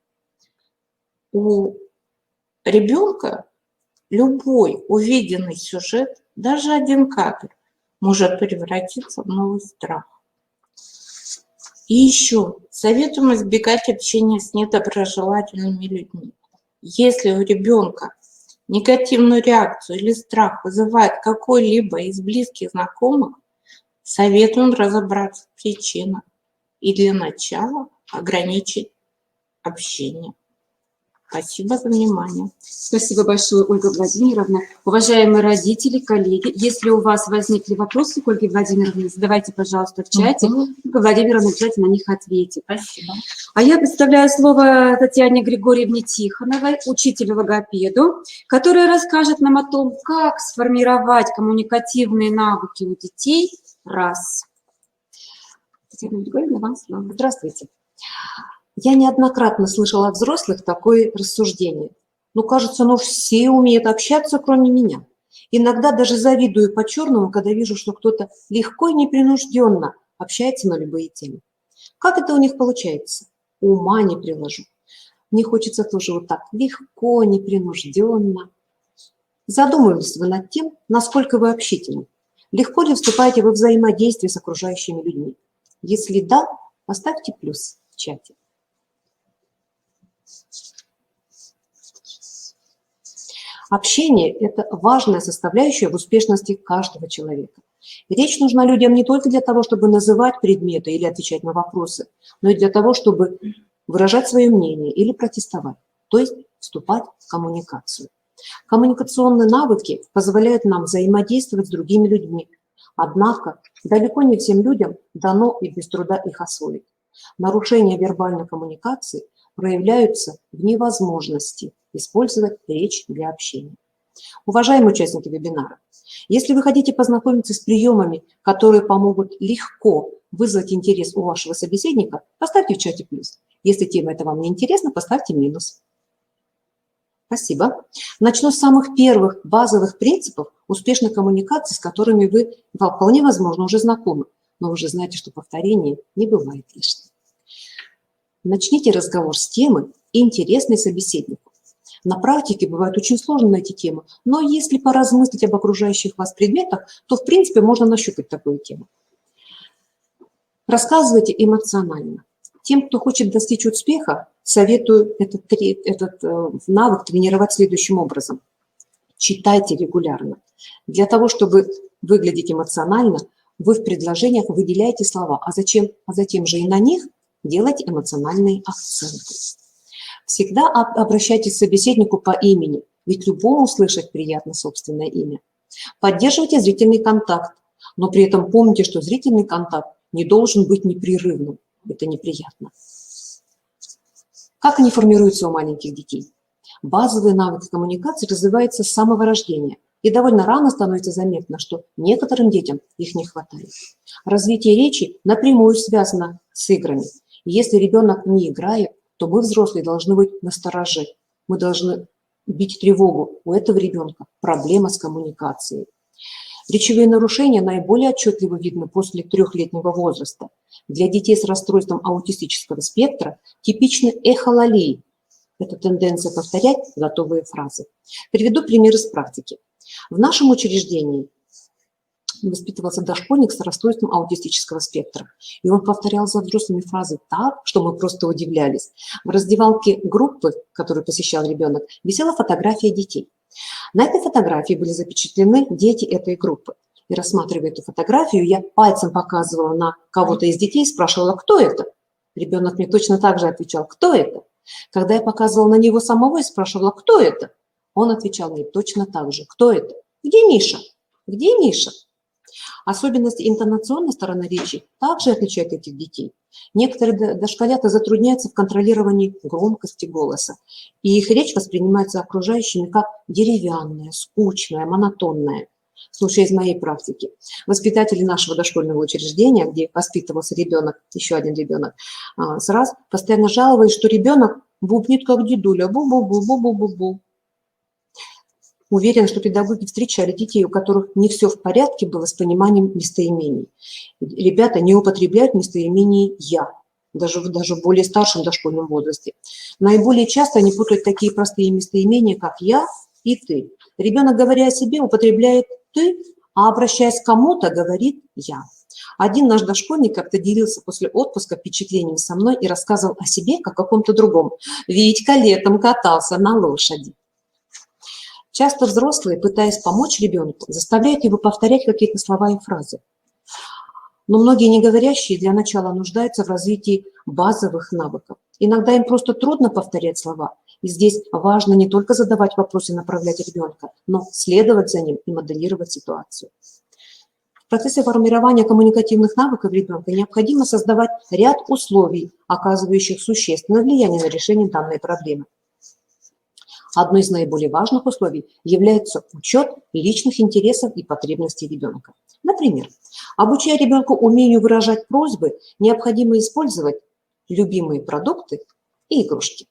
У ребенка любой увиденный сюжет, даже один кадр, может превратиться в новый страх. И еще советуем избегать общения с недоброжелательными людьми. Если у ребенка негативную реакцию или страх вызывает какой-либо из близких знакомых, советуем разобраться в причинах и для начала ограничить общение. Спасибо за внимание. Спасибо большое, Ольга Владимировна. Уважаемые родители, коллеги, если у вас возникли вопросы к Ольге Владимировне, задавайте, пожалуйста, в чате. Ольга Владимировна обязательно на них ответит. Спасибо. А я представляю слово Татьяне Григорьевне Тихоновой, учителю-логопеду, которая расскажет нам о том, как сформировать коммуникативные навыки у детей. Татьяна Григорьевна, вам слово. Здравствуйте. Я неоднократно слышала от взрослых такое рассуждение. Ну, кажется, все умеют общаться, кроме меня. Иногда даже завидую по-черному, когда вижу, что кто-то легко и непринужденно общается на любые темы. Как это у них получается? Ума не приложу. Мне хочется тоже вот так легко, непринужденно. Задумывались вы над тем, насколько вы общительны? Легко ли вступаете во взаимодействие с окружающими людьми? Если да, поставьте плюс в чате. Общение – это важная составляющая в успешности каждого человека. Речь нужна людям не только для того, чтобы называть предметы или отвечать на вопросы, но и для того, чтобы выражать свое мнение или протестовать, то есть вступать в коммуникацию. Коммуникационные навыки позволяют нам взаимодействовать с другими людьми, однако далеко не всем людям дано и без труда их освоить. Нарушения вербальной коммуникации проявляются в невозможности использовать речь для общения. Уважаемые участники вебинара, если вы хотите познакомиться с приемами, которые помогут легко вызвать интерес у вашего собеседника, поставьте в чате плюс. Если тема эта вам не интересна, поставьте минус. Спасибо. Начну с самых первых базовых принципов успешной коммуникации, с которыми вы вполне возможно уже знакомы. но вы же знаете, что повторение не бывает лишним. Начните разговор с темы, интересной собеседнику. На практике бывает очень сложно найти тему, но если поразмыслить об окружающих вас предметах, то, в принципе, можно нащупать такую тему. Рассказывайте эмоционально. Тем, кто хочет достичь успеха, советую этот навык тренировать следующим образом. Читайте регулярно. Для того, чтобы выглядеть эмоционально, вы в предложениях выделяете слова, а затем же и на них делайте эмоциональные акценты. Всегда обращайтесь к собеседнику по имени, ведь любому слышать приятно собственное имя. Поддерживайте зрительный контакт, но при этом помните, что зрительный контакт не должен быть непрерывным. Это неприятно. Как они формируются у маленьких детей? Базовые навыки коммуникации развиваются с самого рождения, и довольно рано становится заметно, что некоторым детям их не хватает. Развитие речи напрямую связано с играми. Если ребенок не играет, то мы, взрослые, должны быть настороже. Мы должны бить тревогу. У этого ребенка проблема с коммуникацией. Речевые нарушения наиболее отчетливо видны после 3-летнего возраста. Для детей с расстройством аутистического спектра типичны эхолалии. Это тенденция повторять готовые фразы. Приведу пример из практики. В нашем учреждении воспитывался дошкольник с расстройством аутистического спектра. И он повторял за взрослыми фразы так, что мы просто удивлялись. В раздевалке группы, которую посещал ребенок, висела фотография детей. На этой фотографии были запечатлены дети этой группы. И рассматривая эту фотографию, я пальцем показывала на кого-то из детей и спрашивала, кто это? Ребенок мне точно так же отвечал, кто это? Когда я показывала на него самого и спрашивала, кто это? Он отвечал мне точно так же, кто это? Где Миша? Где Миша? Особенности интонационной стороны речи также отличают этих детей. Некоторые дошколята затрудняются в контролировании громкости голоса, и их речь воспринимается окружающими как деревянная, скучная, монотонная. Случай из моей практики. Воспитатели нашего дошкольного учреждения, где воспитывался ребенок, еще один ребенок, постоянно жаловались, что ребенок бубнит как дедуля, бу-бу-бу-бу-бу-бу-бу. Уверен, что педагоги встречали детей, у которых не все в порядке было с пониманием местоимений. Ребята не употребляют местоимение «я», даже в более старшем дошкольном возрасте. Наиболее часто они путают такие простые местоимения, как «я» и «ты». Ребенок, говоря о себе, употребляет «ты», а обращаясь к кому-то, говорит «я». Один наш дошкольник как-то делился после отпуска впечатлениями со мной и рассказывал о себе, как о каком-то другом. «Витька летом катался на лошади». Часто взрослые, пытаясь помочь ребенку, заставляют его повторять какие-то слова и фразы. Но многие неговорящие для начала нуждаются в развитии базовых навыков. Иногда им просто трудно повторять слова. И здесь важно не только задавать вопросы и направлять ребенка, но следовать за ним и моделировать ситуацию. В процессе формирования коммуникативных навыков ребенка необходимо создавать ряд условий, оказывающих существенное влияние на решение данной проблемы. Одно из наиболее важных условий является учет личных интересов и потребностей ребенка. Например, обучая ребенка умению выражать просьбы, необходимо использовать любимые продукты и игрушки.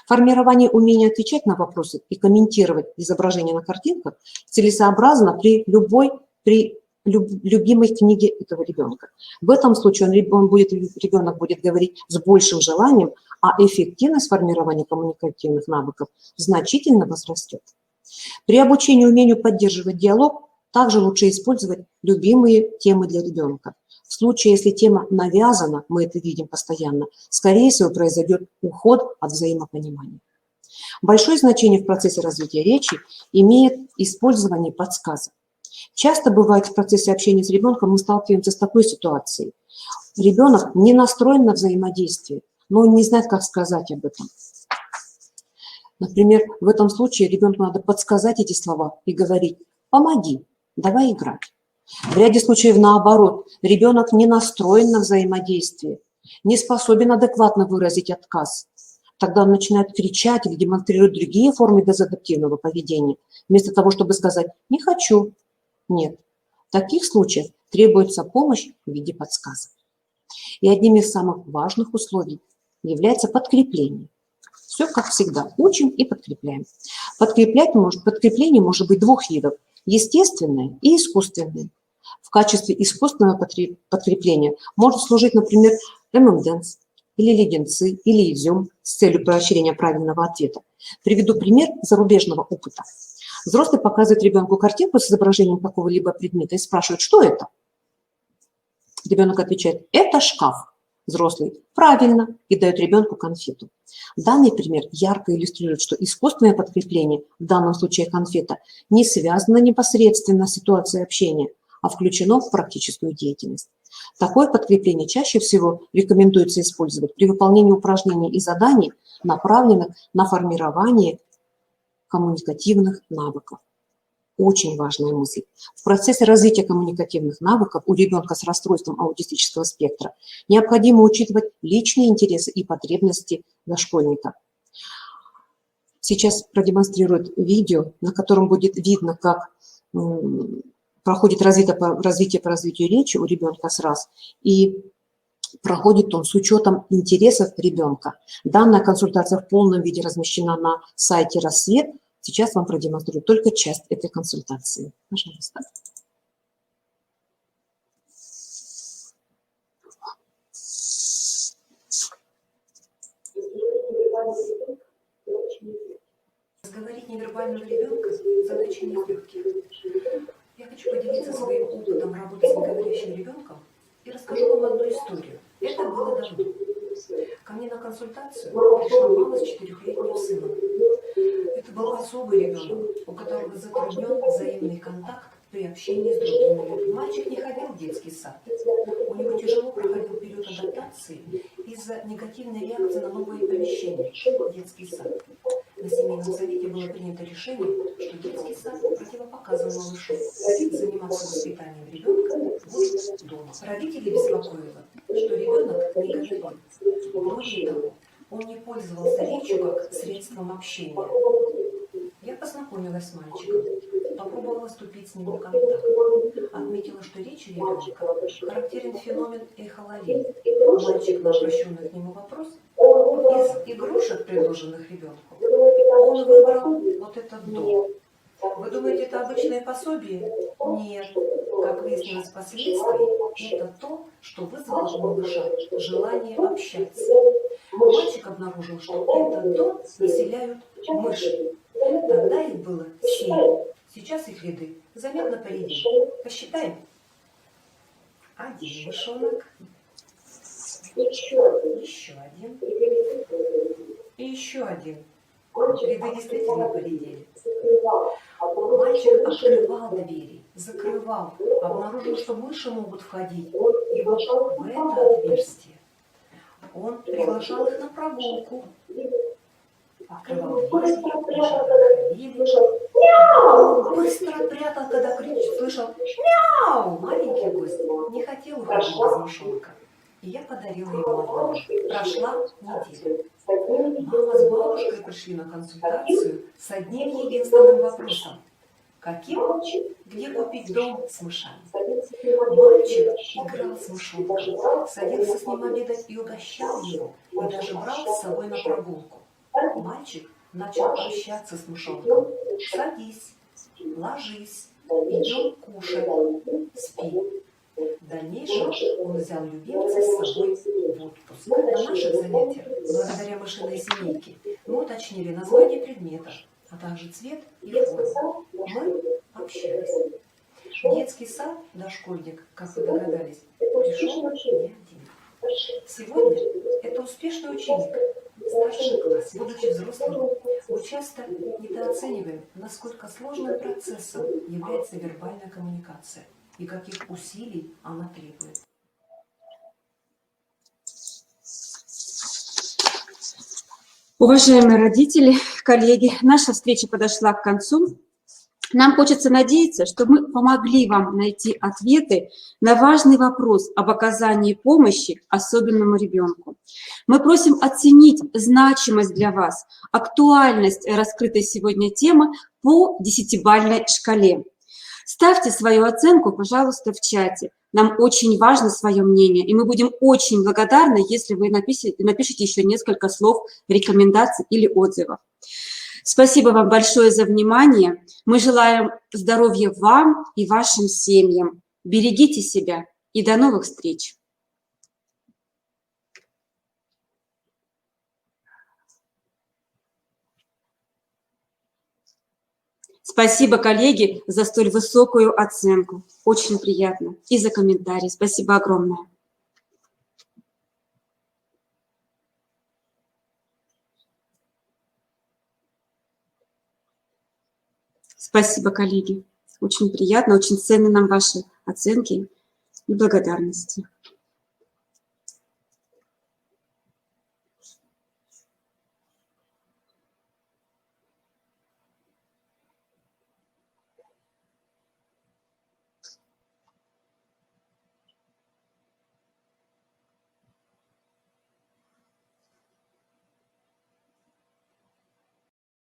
Формирование умения отвечать на вопросы и комментировать изображения на картинках целесообразно при любимой книге этого ребенка. В этом случае ребенок будет говорить с большим желанием, а эффективность формирования коммуникативных навыков значительно возрастет. При обучении умению поддерживать диалог также лучше использовать любимые темы для ребенка. В случае, если тема навязана, мы это видим постоянно, скорее всего, произойдет уход от взаимопонимания. Большое значение в процессе развития речи имеет использование подсказок. Часто бывает в процессе общения с ребенком мы сталкиваемся с такой ситуацией. Ребенок не настроен на взаимодействие, но он не знает, как сказать об этом. Например, в этом случае ребенку надо подсказать эти слова и говорить «помоги, давай играть». В ряде случаев наоборот, ребенок не настроен на взаимодействие, не способен адекватно выразить отказ. Тогда он начинает кричать или демонстрировать другие формы дезадаптивного поведения, вместо того, чтобы сказать «не хочу». Нет. В таких случаях требуется помощь в виде подсказок. И одним из самых важных условий является подкрепление. Все как всегда. Учим и подкрепляем. Подкрепление может быть двух видов. Естественное и искусственное. В качестве искусственного подкрепления может служить, например, ММДэнс, или леденцы, или изюм с целью поощрения правильного ответа. Приведу пример зарубежного опыта. Взрослый показывает ребенку картинку с изображением какого-либо предмета и спрашивает, что это? Ребенок отвечает, это шкаф. Взрослый, правильно, и дает ребенку конфету. Данный пример ярко иллюстрирует, что искусственное подкрепление, в данном случае конфета, не связано непосредственно с ситуацией общения, а включено в практическую деятельность. Такое подкрепление чаще всего рекомендуется использовать при выполнении упражнений и заданий, направленных на формирование коммуникативных навыков. Очень важная мысль. В процессе развития коммуникативных навыков у ребенка с расстройством аутистического спектра необходимо учитывать личные интересы и потребности дошкольника. Сейчас продемонстрирует видео, на котором будет видно, как проходит развитие по развитию речи у ребенка с РАС, и проходит он с учетом интересов ребенка. Данная консультация в полном виде размещена на сайте «Рассвет». Сейчас вам продемонстрирую только часть этой консультации. Пожалуйста. Разговорить невербального ребенка – задача не легких. Я хочу поделиться своим опытом работы с неговорящим ребенком и расскажу вам одну историю. Это было давно. Ко мне на консультацию пришла мама с 4-летним сыном. Это был особый ребенок, у которого затруднен взаимный контакт при общении с другими людьми. Мальчик не ходил в детский сад. У него тяжело проходил период адаптации из-за негативной реакции на новые помещения – детский сад. На семейном совете было принято решение, что детский сад противопоказан малышу. Заниматься воспитанием ребенка будет дома. Родители беспокоило, что ребенок не говорит. Более того, он не пользовался речью как средством общения. Я познакомилась с мальчиком, попробовала вступить с ним в контакт. Отметила, что речь ребенка характерен феномен эхололии. Мальчик на обращенный к нему вопрос из игрушек, предложенных ребенку, он выбрал вот это «до». Вы думаете, это обычное пособие? Нет. Как выяснилось впоследствии, это то, что вызвало у малыша желание общаться. Мальчик обнаружил, что это «до» населяют мыши. Тогда их было 7. Сейчас их ряды заметно поредели. Посчитаем. 1 мышонок. Еще 1. И еще 1. Ряды действительно поредели. Мальчик открывал двери, закрывал, обнаружил, что мыши могут входить. И вот в это отверстие он приглашал их на прогулку. Открывал двери, быстро прятал, когда кричит, слышал «Мяу!» Маленький гость не хотел уходить из мышонка. И я подарила ему одного. Прошла неделя. Мама с бабушкой пришли на консультацию с одним единственным вопросом. Каким? Где купить дом с мышами? Мальчик играл с мышонком, садился с ним обедать и угощал его, и даже брал с собой на прогулку. Мальчик начал общаться с мышонком. Садись, ложись, идем кушать, спи. В дальнейшем он взял любимца с собой в отпуск. На наших занятиях, благодаря мышиной семейке, мы уточнили название предметов, а также цвет и форму. Мы общались. В детский сад дошкольник, как вы догадались, пришел не один. Сегодня это успешный ученик, старший класс. Будучи взрослым, мы часто недооцениваем, насколько сложным процессом является вербальная коммуникация и каких усилий она требует. Уважаемые родители, коллеги, наша встреча подошла к концу. Нам хочется надеяться, что мы помогли вам найти ответы на важный вопрос об оказании помощи особенному ребенку. Мы просим оценить значимость для вас, актуальность раскрытой сегодня темы по 10-бальной шкале. Ставьте свою оценку, пожалуйста, в чате. Нам очень важно свое мнение, и мы будем очень благодарны, если вы напишите еще несколько слов рекомендаций или отзывов. Спасибо вам большое за внимание. Мы желаем здоровья вам и вашим семьям. Берегите себя и до новых встреч! Спасибо, коллеги, за столь высокую оценку. Очень приятно. И за комментарии. Спасибо огромное. Спасибо, коллеги. Очень приятно, очень ценны нам ваши оценки и благодарности.